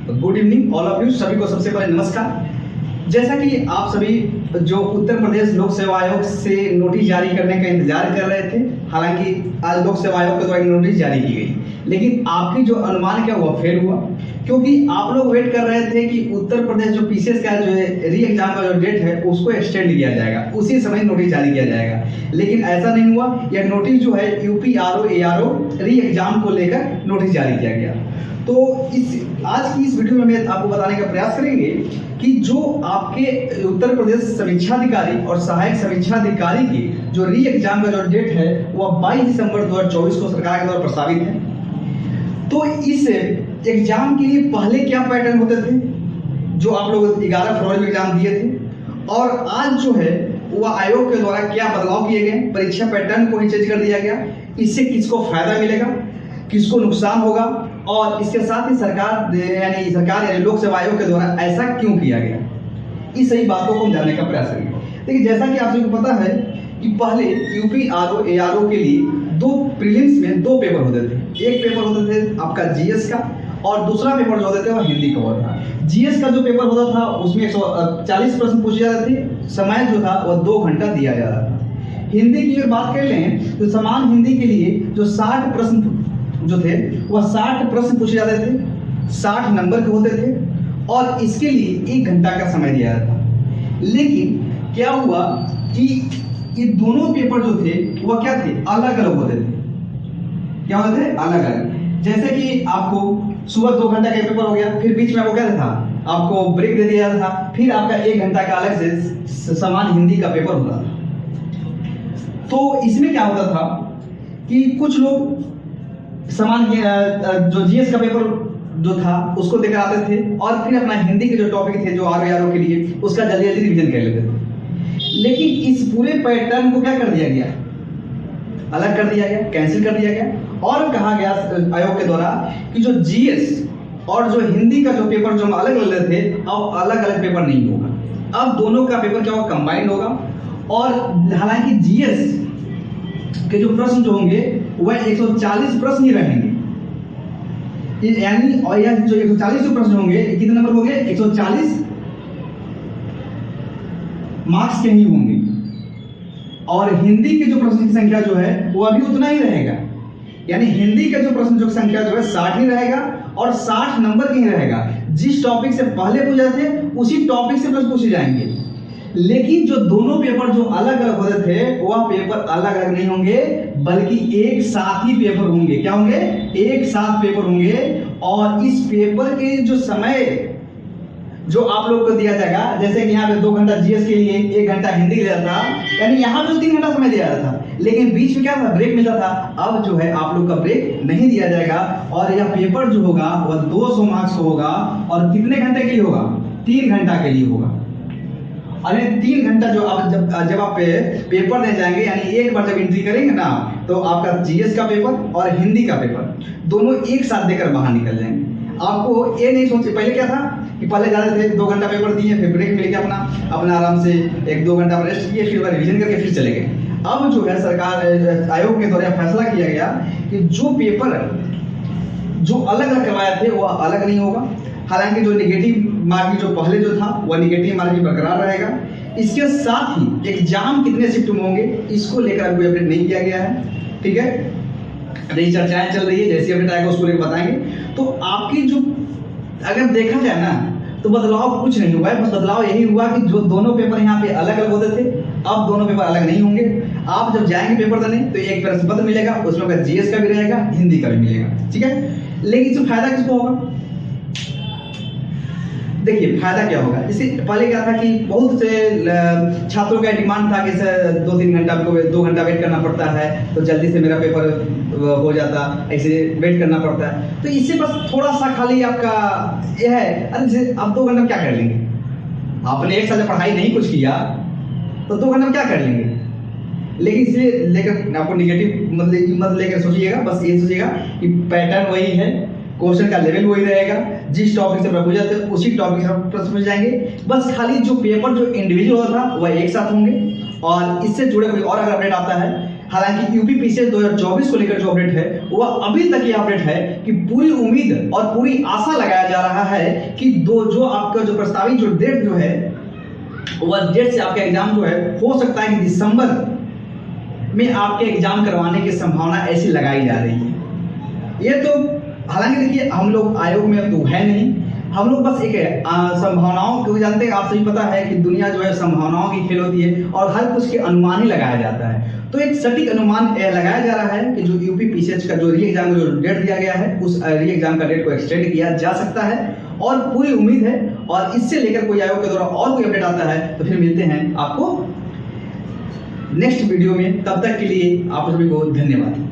Good evening all of you, सभी को सबसे पहले नमस्कार। जैसा कि आप सभी जो उत्तर प्रदेश लोक सेवा आयोग से नोटिस जारी करने का इंतजार कर रहे थे, हालांकि आज लोक सेवा आयोग के द्वारा नोटिस जारी की गई, लेकिन आपकी जो अनुमान क्या हुआ फेल हुआ, क्योंकि आप लोग वेट कर रहे थे कि उत्तर प्रदेश जो पीसीएस का जो है री एग्जाम का जो डेट है उसको एक्सटेंड किया जाएगा, उसी समय नोटिस जारी किया जाएगा, लेकिन ऐसा नहीं हुआ। यह नोटिस जो है यूपी आरओ री एग्जाम को लेकर नोटिस जारी किया गया। तो आज की इस वीडियो में मैं आपको बताने का प्रयास करेंगे कि जो आपके उत्तर प्रदेश समीक्षा अधिकारी और सहायक समीक्षा अधिकारी की जो री एग्जाम का जो डेट है वह 22 दिसंबर 2024 को सरकार के द्वारा प्रस्तावित है। तो इस एग्जाम के लिए पहले क्या पैटर्न होते थे जो आप लोग 11 फरवरी में एग्जाम दिए थे, और आज जो है वह आयोग के द्वारा क्या बदलाव किए गए, परीक्षा पैटर्न को ही चेंज कर दिया गया। इससे किसको फायदा मिलेगा, किसको नुकसान होगा, और इसके साथ ही सरकार यानी लोक सेवा आयोग के द्वारा ऐसा क्यों किया गया, इस सही बातों को हम जानने का प्रयास करेंगे। देखिए, जैसा कि आप सभी को पता है कि पहले यूपी आरओ के लिए दो प्रीलिम्स में दो पेपर होते थे। एक पेपर होते थे आपका जीएस का, और दूसरा पेपर जो होते थे वह हिंदी का होता था। जीएस का जो पेपर होता था उसमें 140 प्रश्न पूछे जाते थे, समय जो था वह 2 घंटा दिया जाता था। हिंदी की अगर बात कर लें तो समान हिंदी के लिए जो 60 प्रश्न जो थे वह 60 प्रश्न पूछे जाते थे, 60 नंबर के होते थे, और इसके लिए 1 घंटा का समय दिया जाता था। लेकिन क्या हुआ कि ये दोनों पेपर जो थे वह क्या थे, अलग अलग होते थे। क्या होते थे, अलग अलग। जैसे कि आपको सुबह 2 घंटा का पेपर हो गया, फिर बीच में आपको क्या था, आपको ब्रेक दे दिया जाता था, फिर आपका 1 घंटा का अलग से समान हिंदी का पेपर होता था। तो इसमें क्या होता था कि कुछ लोग समान जो जीएस का पेपर जो था उसको देकर आते थे, और फिर अपना हिंदी के जो टॉपिक थे जो आरओ के लिए उसका जल्दी जल्दी रिवीजन कर लेते थे। लेकिन इस पूरे पैटर्न को क्या कर दिया गया, अलग कर दिया गया, कैंसिल कर दिया गया, और कहा गया आयोग के द्वारा कि जो जीएस और जो हिंदी का जो पेपर जो हम अलग अलग लेते थे अब अलग अलग पेपर नहीं होगा, अब दोनों का पेपर क्या होगा, कंबाइंड होगा। और हालांकि जीएस के जो प्रश्न जो होंगे वह 140 प्रश्न ही रहेंगे, यानी और यह जो 140 जो प्रश्न होंगे कितने नंबर होंगे, 140 मार्क्स के ही होंगे। और हिंदी के जो प्रश्न की संख्या जो है वो भी उतना ही रहेगा, यानी हिंदी का जो प्रश्न जो संख्या जो है 60 ही रहेगा, और 60 नंबर की ही रहेगा। जिस टॉपिक से पहले पूछे थे उसी टॉपिक से प्रश्न पूछे जाएंगे। लेकिन जो दोनों पेपर जो अलग अलग होते थे वह पेपर अलग अलग नहीं होंगे, बल्कि एक साथ ही पेपर होंगे। क्या होंगे, एक साथ पेपर होंगे। और इस पेपर के जो समय जो आप लोग को दिया जाएगा, जैसे कि यहाँ पे 2 घंटा जीएस के लिए, 1 घंटा हिंदी लिया था, यानी यहाँ पे 3 घंटा समय दिया जाता था, लेकिन बीच में क्या था, ब्रेक मिलता था। अब जो है आप लोग का ब्रेक नहीं दिया जाएगा, और यह पेपर जो होगा वह 200 मार्क्स का होगा, और कितने घंटे के लिए होगा, 3 घंटा के लिए होगा। अरे 3 घंटा जो आप जब आप पेपर दे जाएंगे, यानी एक बार जब एंट्री करेंगे ना, तो आपका जीएस का पेपर और हिंदी का पेपर दोनों एक साथ देकर बाहर निकल जाएंगे। आपको ये नहीं सोचे, पहले क्या था कि पहले जाते थे 2 घंटा पेपर दिए, फिर ब्रेक मिल गया, अपना आराम से 1-2 घंटा रेस्ट किए, फिर रिवीजन करके फिर चले गए। अब जो है सरकार आयोग के द्वारा फैसला किया गया कि जो पेपर जो अलग अलग करवाए थे वह अलग नहीं होगा। हालांकि जो निगेटिव मार्किंग जो पहले जो था वह निगेटिव मार्किंग बरकरार रहेगा। इसके साथ ही एग्जाम कितने शिफ्ट में होंगे इसको लेकर कोई अपडेट नहीं किया गया है, ठीक है। अभी चर्चाएं चल रही है, जैसे अपडेट आएगा उसको लेकर बताएंगे। तो आपकी जो अगर देखा जाए ना तो बदलाव कुछ नहीं हुआ है, बस बदलाव यही हुआ कि जो दोनों पेपर यहाँ पे अलग अलग होते थे अब दोनों पेपर अलग नहीं होंगे। आप जब जाएंगे पेपर देने तो एक प्रश्न पत्र मिलेगा, उसमें जीएस का भी रहेगा, हिंदी का भी मिलेगा, ठीक है। लेकिन इससे फायदा किसको होगा, देखिए फायदा क्या होगा। जैसे पहले क्या था कि बहुत से छात्रों का डिमांड था कि सर 2-3 घंटा को 2 घंटा वेट करना पड़ता है, तो जल्दी से मेरा पेपर हो जाता, ऐसे वेट करना पड़ता है। तो इससे बस थोड़ा सा खाली आपका यह है, अरे जैसे आप 2 घंटा क्या कर लेंगे, आपने एक साल पढ़ाई नहीं कुछ किया तो 2 घंटा क्या कर लेंगे। लेकिन इसलिए लेकर आपको निगेटिव मत लेकर सोचिएगा, बस ये सोचिएगा कि पैटर्न वही है, क्वेश्चन का लेवल वही रहेगा, जिस टॉपिक से पूछा जाते हैं उसी टॉपिक से प्रश्न पूछ जाएंगे। बस खाली जो पेपर जो इंडिविजुअल था वह एक साथ होंगे। और इससे जुड़े कोई और अगर अपडेट आता है हालांकि यूपी पीसीएस 2024 को लेकर जो अपडेट है वह अभी तक ये अपडेट है कि पूरी उम्मीद और पूरी आशा लगाया जा रहा है कि जो आपका जो प्रस्तावित जो डेट जो है वह डेट से आपका एग्जाम जो है हो सकता है कि दिसंबर में आपके एग्जाम करवाने की संभावना ऐसी लगाई जा रही है। ये तो हालांकि देखिए हम लोग आयोग में तो है नहीं, हम लोग बस एक संभावनाओं को जानते हैं। आप सभी पता है कि दुनिया जो है संभावनाओं की खेल होती है और हर कुछ के अनुमान ही लगाया जाता है। तो एक सटीक अनुमान लगाया जा रहा है कि जो यूपी पीसीएस का जो री एग्जाम का जो डेट दिया गया है उस री एग्जाम का डेट को एक्सटेंड किया जा सकता है और पूरी उम्मीद है। और इससे लेकर कोई आयोग के द्वारा और कोई अपडेट आता है तो फिर मिलते हैं आपको नेक्स्ट वीडियो में। तब तक के लिए आप सभी को धन्यवाद।